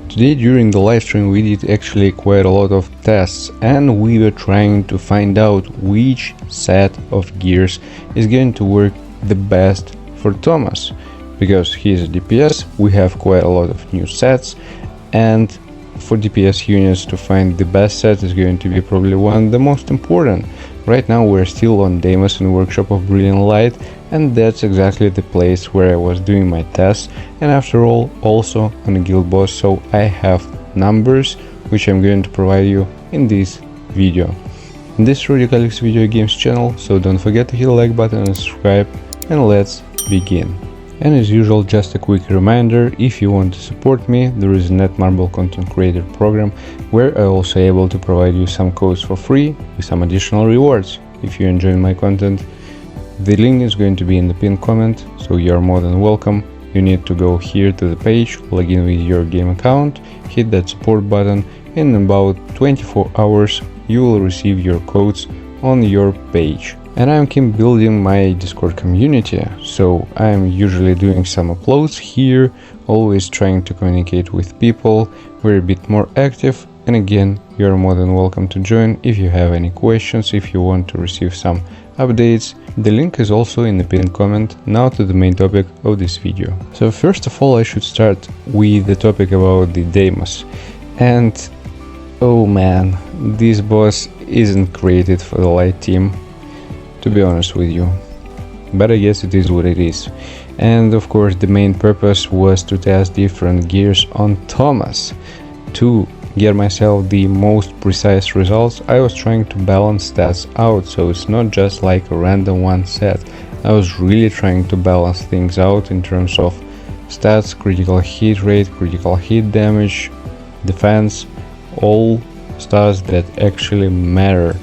Today during the live stream we did actually quite a lot of tests and we were trying to find out which set of gears is going to work the best for Thomas. Because he's a DPS, we have quite a lot of new sets, and for DPS units to find the best set is going to be probably one of the most important. Right now we're still on Deimos and Workshop of Brilliant Light, and that's exactly the place where I was doing my tests, and after all also on a guild boss, so I have numbers which I'm going to provide you in this video. This is Radicalix Video Games channel, so don't forget to hit the like button and subscribe, and let's begin. And as usual, just a quick reminder, if you want to support me, there is a Netmarble content creator program where I also able to provide you some codes for free with some additional rewards. If you enjoy my content, the link is going to be in the pinned comment, so you are more than welcome. You need to go here to the page, log in with your game account, hit that support button, and in about 24 hours you will receive your codes on your page. And I'm keep building my Discord community, so I'm usually doing some uploads here, always trying to communicate with people. We're a bit more active, and again, you're more than welcome to join if you have any questions, if you want to receive some updates. The link is also in the pinned comment. Now to the main topic of this video. So first of all, I should start with the topic about the Deimos. And oh man, this boss isn't created for the light team, to be honest with you, but I guess it is what it is. And of course the main purpose was to test different gears on Thomas. To get myself the most precise results, I was trying to balance stats out, so it's not just like a random one set. I was really trying to balance things out in terms of stats, critical hit rate, critical hit damage, defense, all stats that actually matter.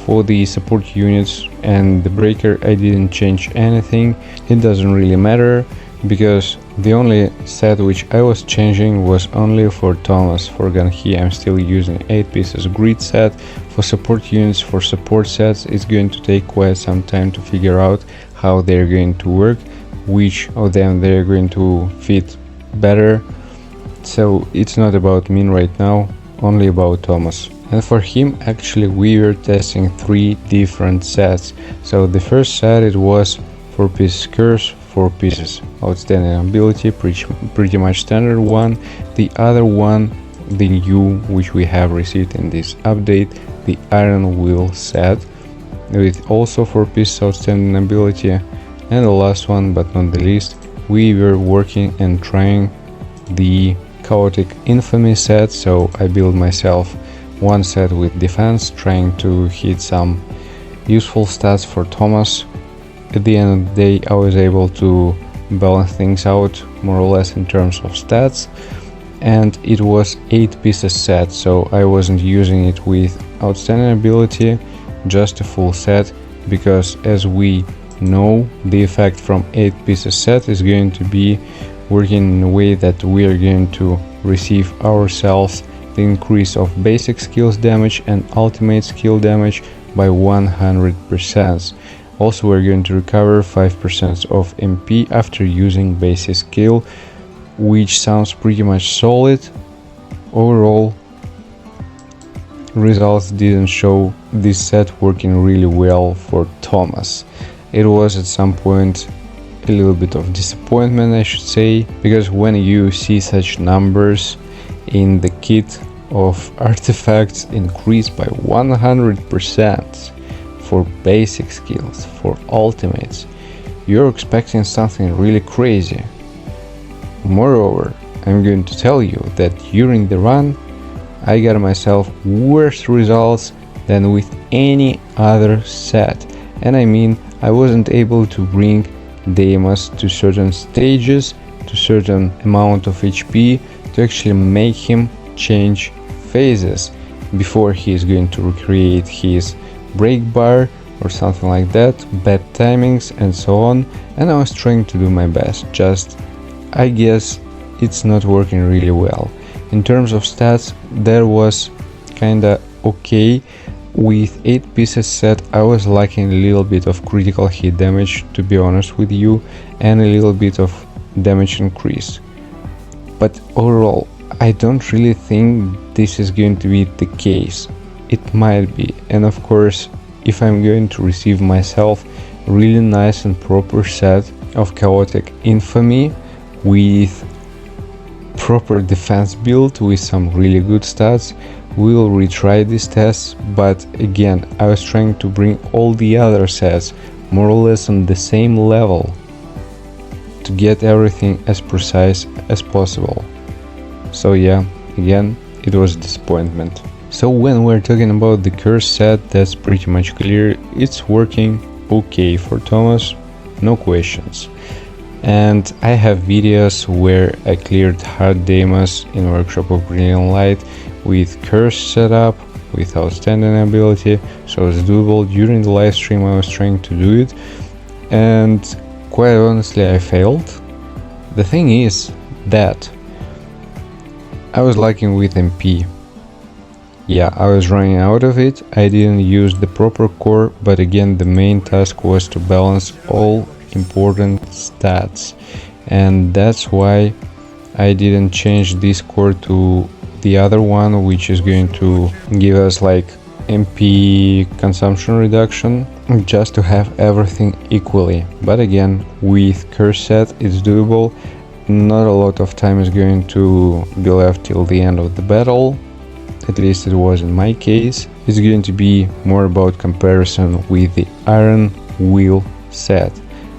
For the support units and the breaker I didn't change anything. It doesn't really matter because the only set which I was changing was only for Thomas. For Ganhi I'm still using 8 pieces grid set. For support units, for support sets, it's going to take quite some time to figure out how they're going to work, which of them they're going to fit better. So it's not about me right now, only about Thomas. And for him actually we were testing 3 different sets. So the first set it was 4 pieces curse, 4 pieces outstanding ability, pretty much standard one. The other one, the new which we have received in this update, the Iron Will set with also 4 pieces outstanding ability. And the last one but not the least, we were working and trying the chaotic Infamy set. So I built myself one set with defense, trying to hit some useful stats for Thomas. At the end of the day I was able to balance things out more or less in terms of stats, and it was 8 pieces set, so I wasn't using it with outstanding ability, just a full set, because as we know the effect from 8 pieces set is going to be working in a way that we are going to receive ourselves the increase of basic skills damage and ultimate skill damage by 100%. Also we're going to recover 5% of MP after using basic skill, which sounds pretty much solid. Overall results didn't show this set working really well for Thomas. It was at some point a little bit of disappointment, I should say, because when you see such numbers in the kit of artifacts increased by 100% for basic skills, for ultimates, you're expecting something really crazy. Moreover, I'm going to tell you that during the run I got myself worse results than with any other set, and I mean I wasn't able to bring Deimos to certain stages, to certain amount of HP, to actually make him change phases before he is going to recreate his break bar or something like that, bad timings and so on. And I was trying to do my best, just I guess it's not working really well. In terms of stats, there was kinda okay. With 8 pieces set I was lacking a little bit of critical hit damage, to be honest with you, and a little bit of damage increase. But overall I don't really think this is going to be the case. It might be, and of course, if I'm going to receive myself a really nice and proper set of chaotic infamy with proper defense build with some really good stats, we'll retry these tests. But again, I was trying to bring all the other sets more or less on the same level to get everything as precise as possible. So yeah, again, it was a disappointment. So when we're talking about the curse set, that's pretty much clear. It's working okay for Thomas, no questions. And I have videos where I cleared hard Deimos in Workshop of Brilliant Light with curse setup, with outstanding ability, so it's doable. During the live stream I was trying to do it, and quite honestly I failed. The thing is that I was lacking with MP. Yeah, I was running out of it. I didn't use the proper core, but again the main task was to balance all important stats, and that's why I didn't change this core to the other one, which is going to give us like MP consumption reduction, just to have everything equally. But again, with curse set it's doable. Not a lot of time is going to be left till the end of the battle, at least it was in my case. It's going to be more about comparison with the Iron Wheel set.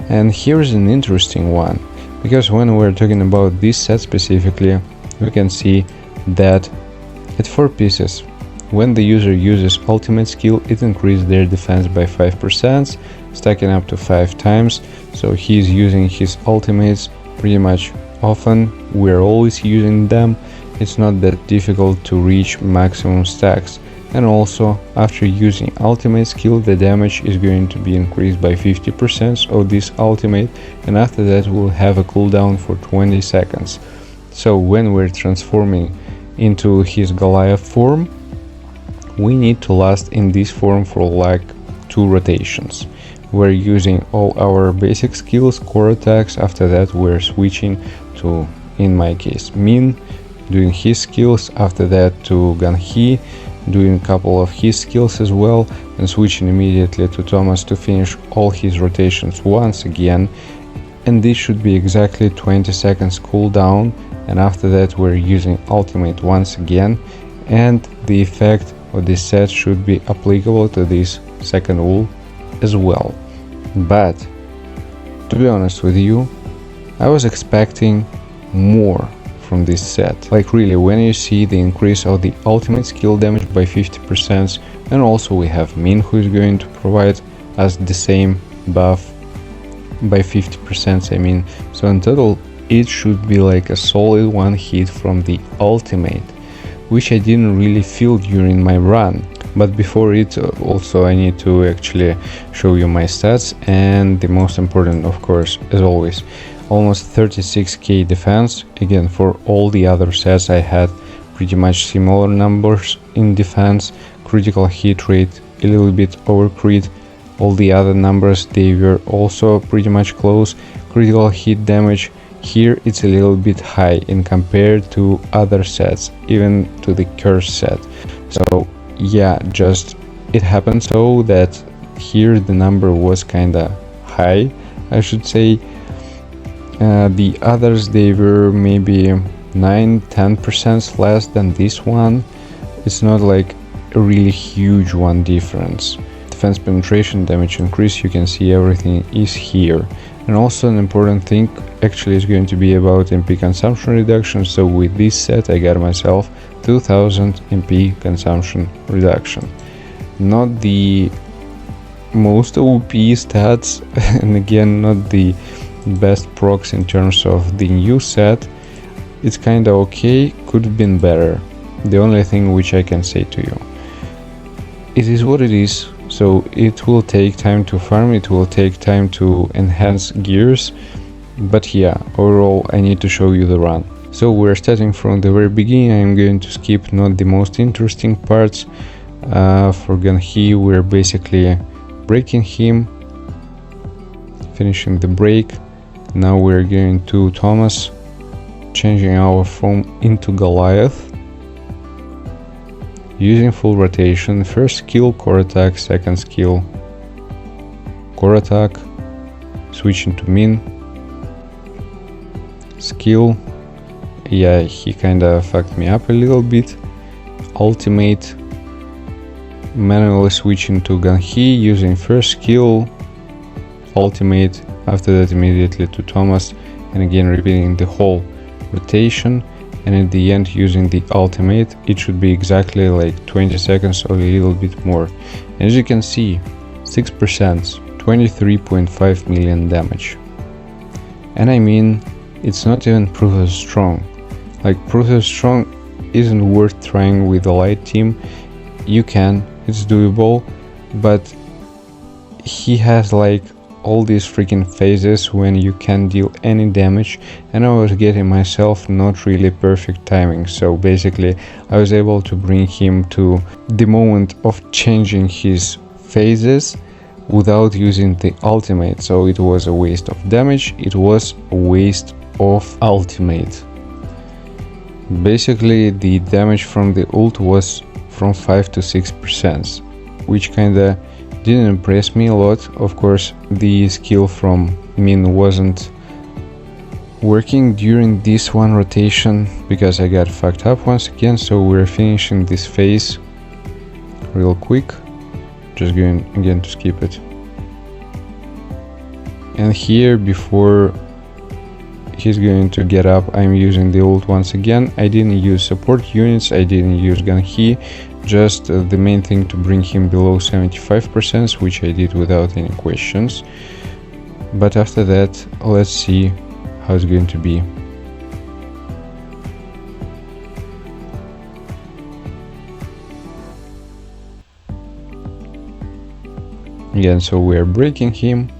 And here's an interesting one, because when we're talking about this set specifically, we can see that at 4 pieces, when the user uses ultimate skill, it increases their defense by 5%, stacking up to 5 times. So he's using his ultimates pretty much often. We're always using them. It's not that difficult to reach maximum stacks. And also, after using ultimate skill, the damage is going to be increased by 50% of this ultimate, and after that we'll have a cooldown for 20 seconds. So when we're transforming into his Goliath form, we need to last in this form for like 2 rotations. We're using all our basic skills, core attacks. After that we're switching to, in my case, Min, doing his skills, after that to Ganhi, doing a couple of his skills as well, and switching immediately to Thomas to finish all his rotations once again. And this should be exactly 20 seconds cooldown, and after that we're using ultimate once again, and the effect of this set should be applicable to this second wool as well. But to be honest with you, I was expecting more from this set. Like really, when you see the increase of the ultimate skill damage by 50%, and also we have Min who is going to provide us the same buff by 50%, I mean, so in total it should be like a solid 1 hit from the ultimate, which I didn't really feel during my run. But before it, also I need to actually show you my stats, and the most important, of course, as always, almost 36k defense. Again, for all the other sets I had pretty much similar numbers in defense. Critical hit rate a little bit over crit. All the other numbers, they were also pretty much close. Critical hit damage here it's a little bit high in compared to other sets, even to the curse set. So yeah, just it happened so that here the number was kinda high, I should say. The others, they were maybe 9-10% less than this one. It's not like a really huge one difference. Defense penetration, damage increase, you can see everything is here. And also an important thing actually is going to be about MP consumption reduction. So with this set I got myself 2000 MP consumption reduction. Not the most OP stats, and again not the best procs in terms of the new set. It's kinda okay, could have been better. The only thing which I can say to you, it is what it is. So it will take time to farm, it will take time to enhance gears, but yeah, overall I need to show you the run. So we're starting from the very beginning. I'm going to skip not the most interesting parts. For Ganhi, we're basically breaking him, finishing the break. Now we're going to Thomas, changing our form into Goliath, using full rotation. First skill core attack, second skill core attack, switching to min. Skill, yeah, he kinda fucked me up a little bit. Ultimate, manually switching to Ganhi, using first skill, ultimate, after that immediately to Thomas, and again repeating the whole rotation, and at the end using the ultimate. It should be exactly like 20 seconds or a little bit more. And as you can see, 6%, 23.5 million damage. And I mean, it's not even proof of strong. Like, proof of strong isn't worth trying with a light team. You can, it's doable, but he has like all these freaking phases when you can't deal any damage, and I was getting myself not really perfect timing. So basically I was able to bring him to the moment of changing his phases without using the ultimate, so it was a waste of damage, it was a waste of ultimate. Basically the damage from the ult was from 5 to 6%, which kinda didn't impress me a lot. Of course, the skill from min wasn't working during this one rotation because I got fucked up once again, so we're finishing this phase real quick. Just going again to skip it. And here, before he's going to get up, I'm using the ult once again. I didn't use support units, I didn't use Ganhi, just the main thing to bring him below 75%, which I did without any questions. But after that, let's see how it's going to be. Again, so we're breaking him.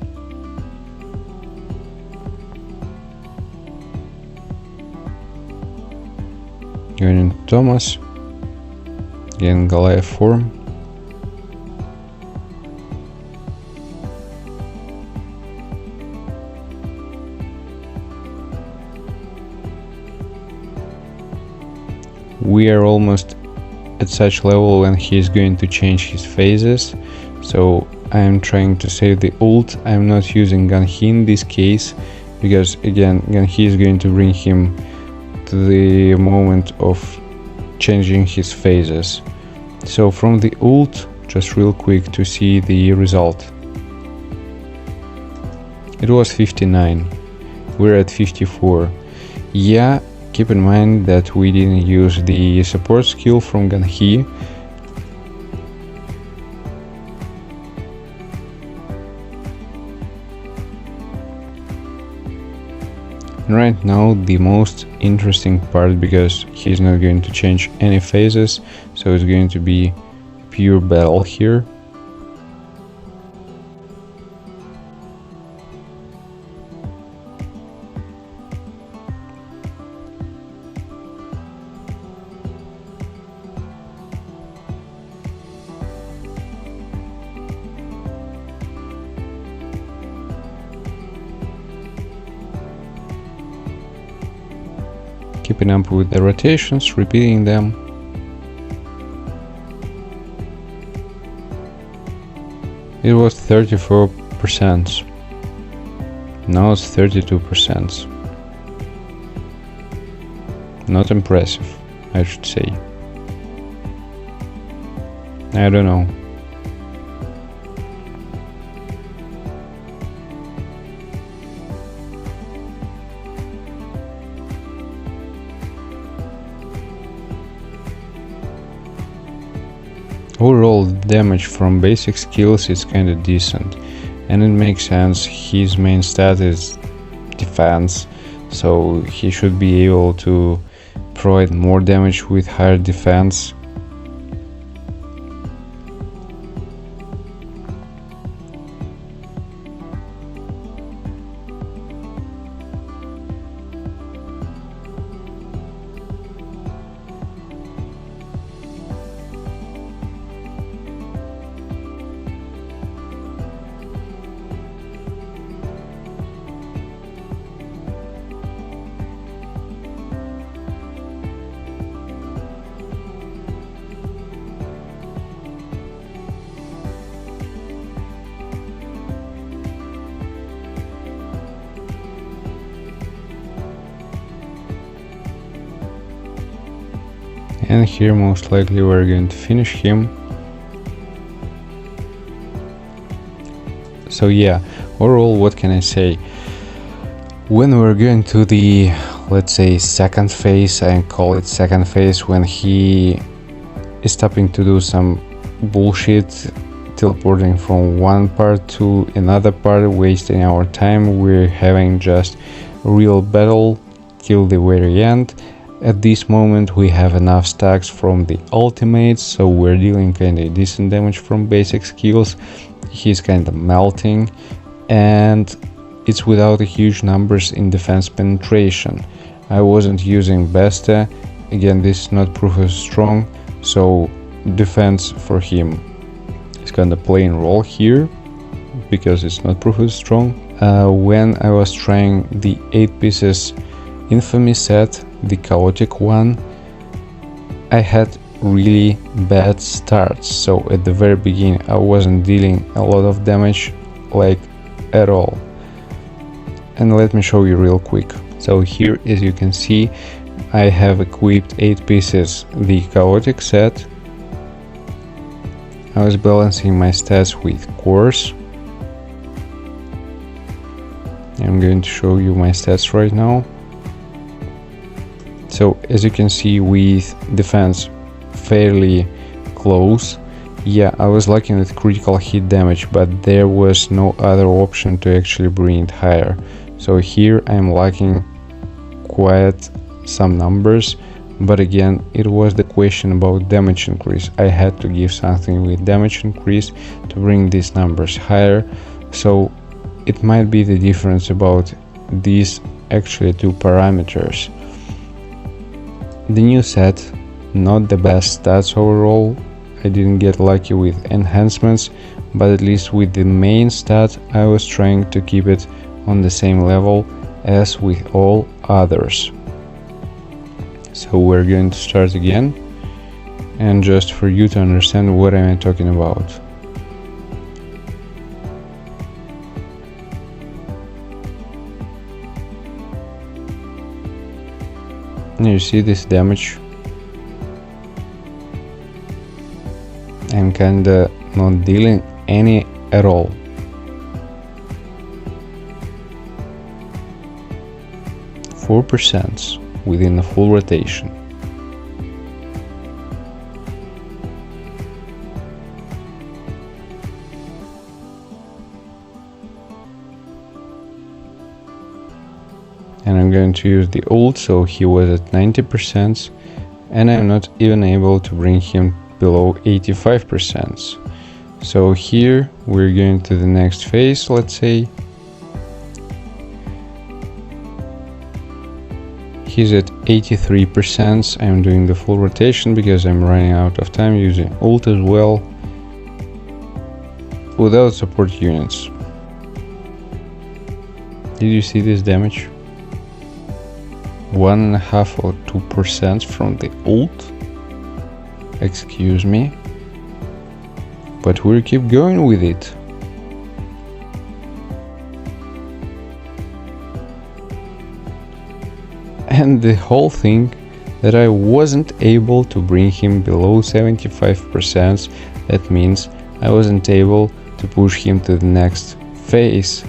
Going into Thomas. Again, Goliath form. We are almost at such level when he is going to change his phases, so I am trying to save the ult. I am not using Ganhi in this case because again, Ganhi is going to bring him to the moment of changing his phases. So from the ult, just real quick to see the result. It was 59, we're at 54. Yeah, keep in mind that we didn't use the support skill from Ganhi. Right now the most interesting part, because he's not going to change any phases, so it's going to be pure battle here. Keeping up with the rotations, repeating them. It was 34%. Now it's 32%. Not impressive, I should say. I don't know. Overall damage from basic skills is kinda decent, and it makes sense. His main stat is defense, so he should be able to provide more damage with higher defense. And here most likely we're going to finish him. So yeah, overall, what can I say? When we're going to the, let's say, second phase, I call it second phase, when he is stopping to do some bullshit, teleporting from one part to another part, wasting our time, we're having just a real battle till the very end. At this moment we have enough stacks from the ultimates, so we're dealing kinda decent damage from basic skills. He's kinda melting, and it's without a huge numbers in defense penetration. I wasn't using Besta, again this is not proof of strong, so defense for him is kinda playing role here, because it's not proof of strong. When I was trying the 8 pieces Infamy set, the chaotic one, I had really bad starts, so at the very beginning I wasn't dealing a lot of damage, like at all. And let me show you real quick. So here, as you can see, I have equipped 8 pieces the chaotic set. I was balancing my stats with cores. I'm going to show you my stats right now. So as you can see, with defense fairly close, yeah, I was lacking with critical hit damage, but there was no other option to actually bring it higher. So here I'm lacking quite some numbers, but again it was the question about damage increase. I had to give something with damage increase to bring these numbers higher, so it might be the difference about these actually two parameters. The new set, not the best stats overall. I didn't get lucky with enhancements, but at least with the main stat I was trying to keep it on the same level as with all others. So we're going to start again, and just for you to understand what I'm talking about. You see this damage? I'm kinda not dealing any at all. %4 within a full rotation. And I'm going to use the ult, so he was at 90%, and I'm not even able to bring him below 85%. So here we're going to the next phase, let's say. He's at 83%. I'm doing the full rotation because I'm running out of time, using ult as well, without support units. Did you see this damage? 1.5 or 2% from the ult. Excuse me, but we'll keep going with it. And the whole thing that I wasn't able to bring him below 75%, that means I wasn't able to push him to the next phase.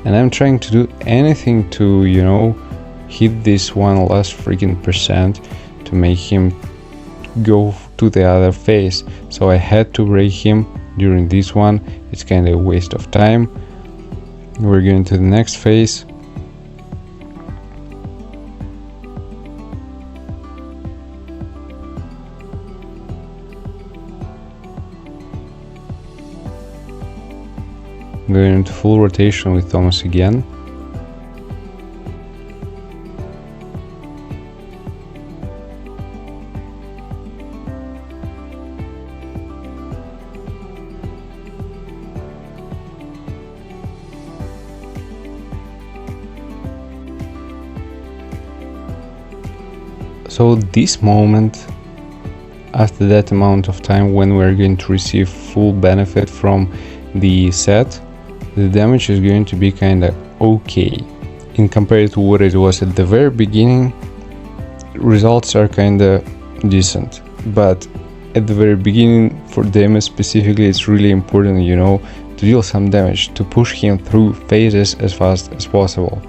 And I'm trying to do anything to, you know, hit this one last freaking percent to make him go to the other phase. So I had to break him during this one. It's kind of a waste of time. We're going to the next phase. Going into full rotation with Thomas again. So this moment, after that amount of time when we're going to receive full benefit from the set, the damage is going to be kinda okay. In compared to what it was at the very beginning, results are kinda decent, but at the very beginning for Deimos specifically it's really important, you know, to deal some damage, to push him through phases as fast as possible.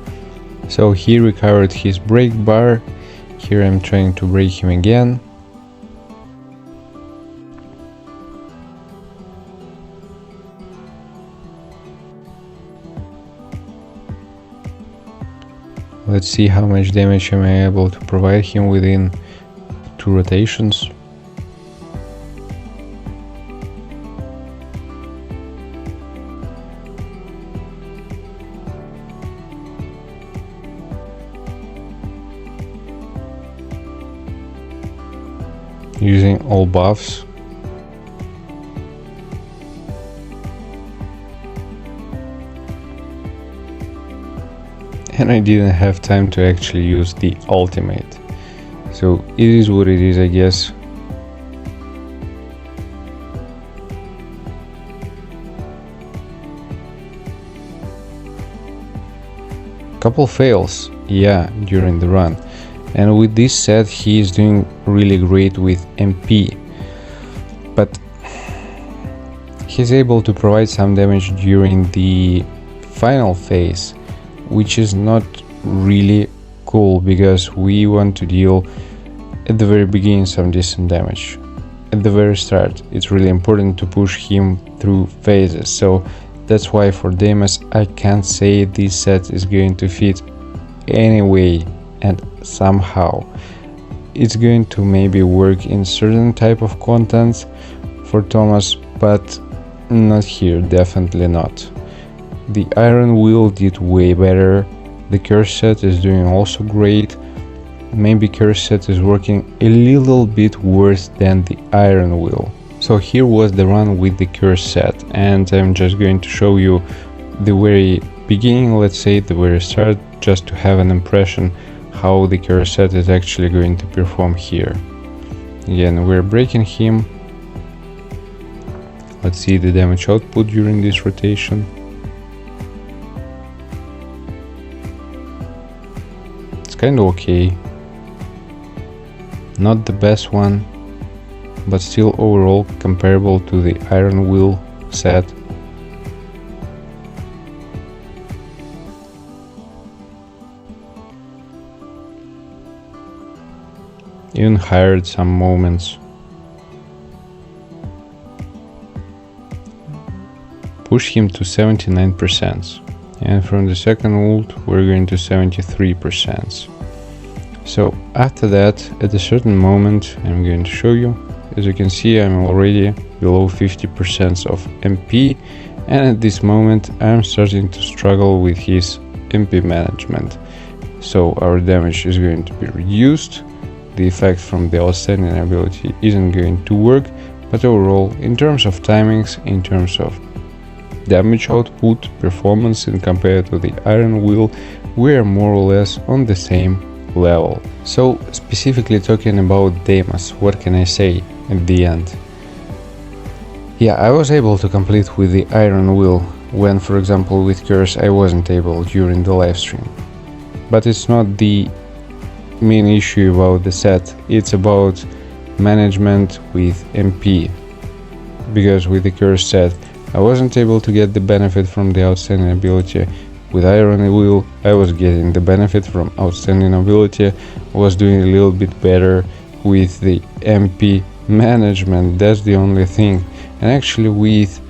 So he recovered his break bar. Here I'm trying to break him again. Let's see how much damage am I able to provide him within 2 rotations. Using all buffs. And I didn't have time to actually use the ultimate. So it is what it is, I guess. Couple fails, yeah, during the run. And with this set he is doing really great with MP. But he's able to provide some damage during the final phase, which is not really cool because we want to deal at the very beginning some decent damage. At the very start it's really important to push him through phases, so that's why for Deimos I can't say this set is going to fit anyway, and somehow it's going to maybe work in certain type of content for Thomas, but not here, definitely not. The Iron Wheel did way better. The Curse set is doing also great. Maybe Curse set is working a little bit worse than the Iron Wheel. So here was the run with the Curse set, and I'm just going to show you the very beginning, let's say the very start, just to have an impression how the Curse set is actually going to perform here. Again, we're breaking him. Let's see the damage output during this rotation. Kind of okay, not the best one, but still overall comparable to the Iron Wheel set. Even higher at some moments. Push him to 79%. And from the second ult we're going to 73%. So after that, at a certain moment, I'm going to show you. As you can see, I'm already below 50% of MP, and at this moment I'm starting to struggle with his MP management. So our damage is going to be reduced, the effect from the outstanding ability isn't going to work, but overall, in terms of timings, in terms of damage output, performance, and compared to the Iron Wheel, we are more or less on the same level. So specifically talking about Deimos, what can I say at the end? Yeah, I was able to complete with the Iron Wheel when, for example, with Curse I wasn't able during the live stream. But it's not the main issue about the set, it's about management with MP. Because with the Curse set I wasn't able to get the benefit from the outstanding ability. With Iron Wheel I was getting the benefit from outstanding ability, was doing a little bit better with the MP management, that's the only thing. And actually with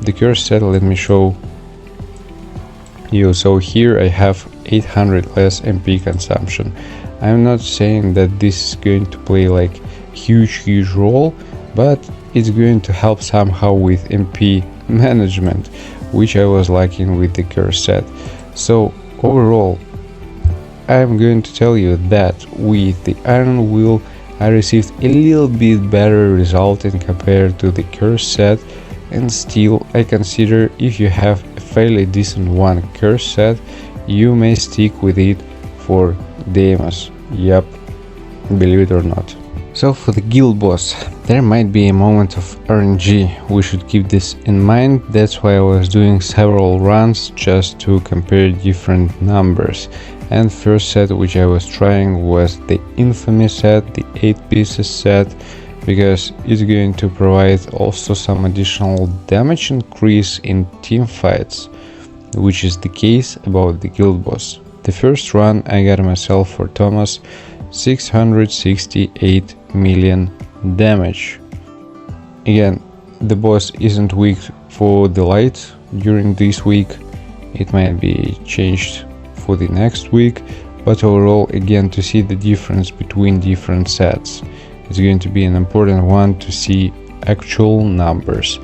the Curse set, let me show you. So here I have 800 less MP consumption. I'm not saying that this is going to play like huge role, but it's going to help somehow with MP management, which I was lacking with the Curse set. So overall, I'm going to tell you that with the Iron Wheel I received a little bit better result in compared to the Curse set, and still I consider if you have a fairly decent one Curse set, you may stick with it for Deimos. Yep, believe it or not. So for the guild boss, there might be a moment of RNG, we should keep this in mind. That's why I was doing several runs just to compare different numbers. And first set which I was trying was the Infamy set, the 8 pieces set, because it's going to provide also some additional damage increase in team fights, which is the case about the guild boss. The first run I got myself for Thomas 668 million damage. Again, the boss isn't weak for the light during this week, it might be changed for the next week, but overall, again, to see the difference between different sets, it's going to be an important one to see actual numbers.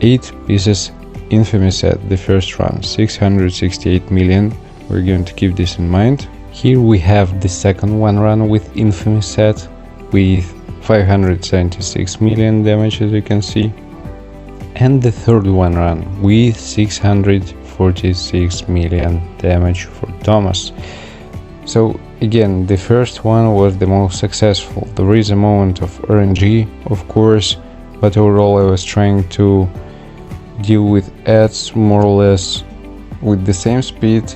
8 pieces Infamy set, the first run, 668 million, we're going to keep this in mind. Here we have the second one run with Infamy set with 576 million damage, as you can see, and the third one run with 646 million damage for Thomas. So again, the first one was the most successful. There is a moment of RNG, of course, but overall I was trying to deal with ads more or less with the same speed.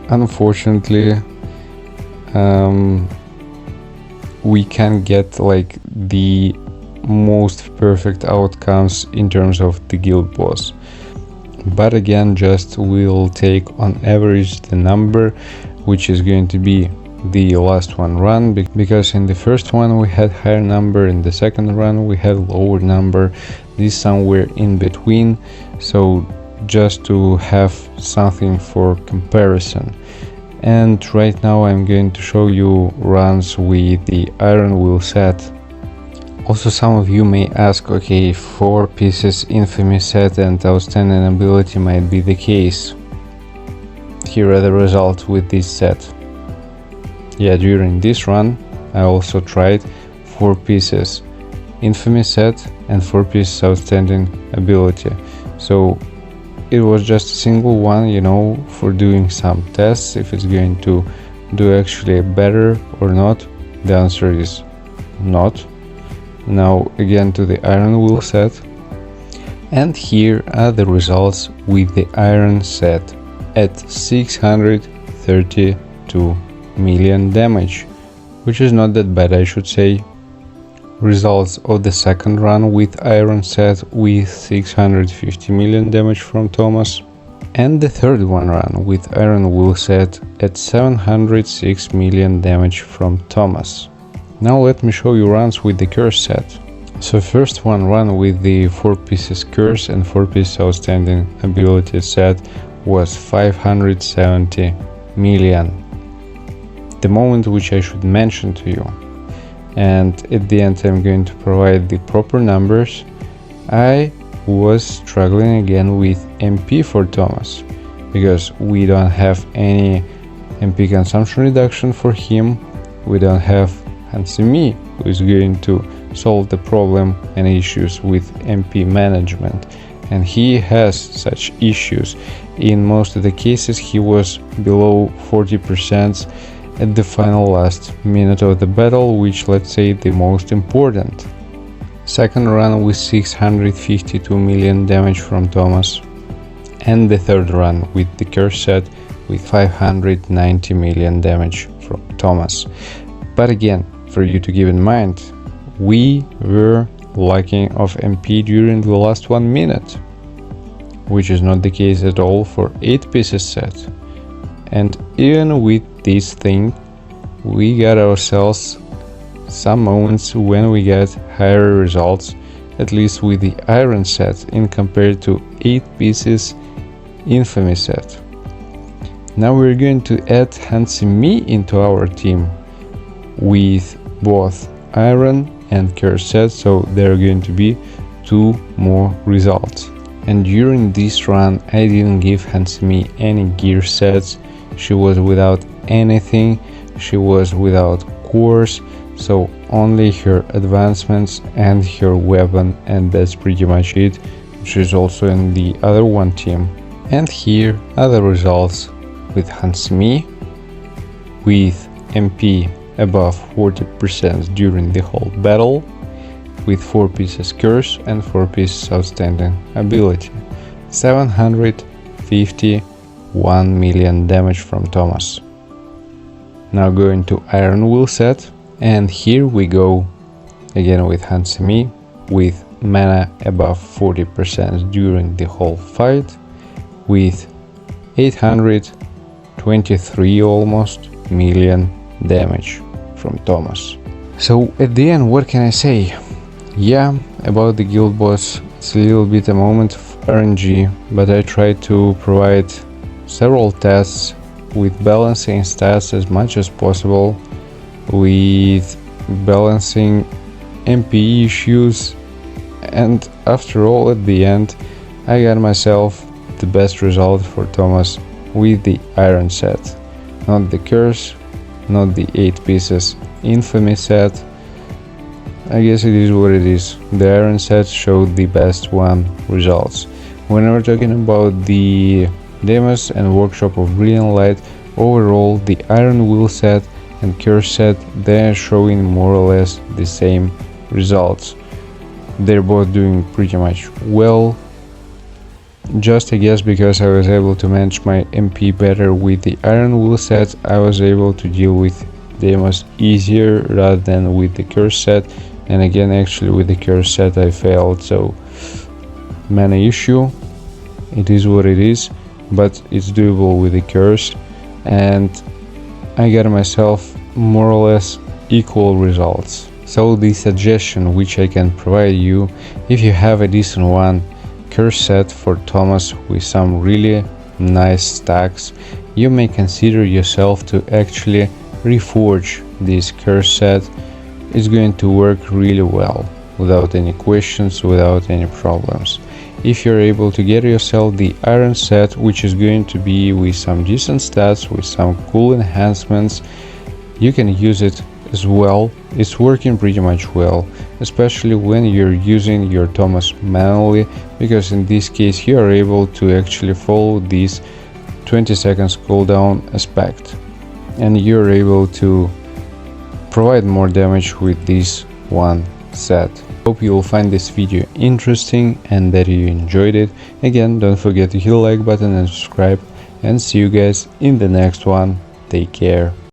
Unfortunately, we can get like the most perfect outcomes in terms of the guild boss, but again, just we'll take on average the number which is going to be the last one run, because in the first one we had higher number, in the second run we had lower number, this somewhere in between, so just to have something for comparison. And right now I'm going to show you runs with the Iron Will set. Also, some of you may ask, okay, 4 pieces Infamy set and outstanding ability might be the case. Here are the results with this set. Yeah, during this run I also tried 4 pieces Infamy set and 4 pieces outstanding ability. So it was just a single one, you know, for doing some tests if it's going to do actually better or not. The answer is not. Now again to the Iron Will set, and here are the results with the Iron set at 632 million damage, which is not that bad, I should say. Results of the second run with Iron set with 650 million damage from Thomas, and the third one run with Iron Will set at 706 million damage from Thomas. Now let me show you runs with the Curse set. So first one run with the 4 pieces Curse and 4 pieces outstanding ability set was 570 million. The moment which I should mention to you, and at the end I'm going to provide the proper numbers, I was struggling again with MP for Thomas, because we don't have any MP consumption reduction for him, we don't have Hansemi, who is going to solve the problem and issues with MP management, and he has such issues. In most of the cases he was below 40% at the final last minute of the battle, which, let's say, the most important. Second run with 652 million damage from Thomas, and the third run with the Curse set with 590 million damage from Thomas. But again, for you to keep in mind, we were lacking of MP during the last 1 minute, which is not the case at all for 8 pieces set. And even with this thing, we got ourselves some moments when we get higher results, at least with the Iron set, in compared to 8 pieces Infamy set. Now we're going to add Hansemi into our team with both Iron and Curse set, so there are going to be 2 more results. And during this run I didn't give Hansemi any gear sets, she was without anything, she was without cores, so only her advancements and her weapon, and that's pretty much it, which is also in the other one team. And here are the results with Hansemi with MP above 40% during the whole battle, with 4 pieces Curse and 4 pieces outstanding ability. 750 1 million damage from Thomas. Now going to Iron Will set, and here we go again with Hansemi with mana above 40% during the whole fight, with 823 almost million damage from Thomas. So at the end, what can I say? Yeah, about the guild boss, it's a little bit a moment of RNG, but I tried to provide several tests with balancing stats as much as possible, with balancing MP issues, and after all, at the end, I got myself the best result for Thomas with the Iron set. Not the Curse, not the 8 pieces Infamy set. I guess it is what it is. The Iron set showed the best one results. When we're talking about the Deimos and Workshop of Brilliant Light, overall the Iron Will set and Curse set, they're showing more or less the same results. They're both doing pretty much well. Just I guess because I was able to manage my MP better with the Iron Will set, I was able to deal with Deimos easier rather than with the Curse set. And again, actually with the Curse set I failed, so mana issue, it is what it is, but it's doable with the Curse, and I got myself more or less equal results. So the suggestion which I can provide you, if you have a decent one, Curse set for Thomas with some really nice stacks, you may consider yourself to actually reforge this Curse set. It's going to work really well, without any questions, without any problems. If you're able to get yourself the Iron set, which is going to be with some decent stats, with some cool enhancements, you can use it as well. It's working pretty much well, especially when you're using your Thomas manually, because in this case you are able to actually follow this 20 seconds cooldown aspect, and you're able to provide more damage with this one set. Hope you will find this video interesting and that you enjoyed it. Again, don't forget to hit the like button and subscribe, and see you guys in the next one. Take care.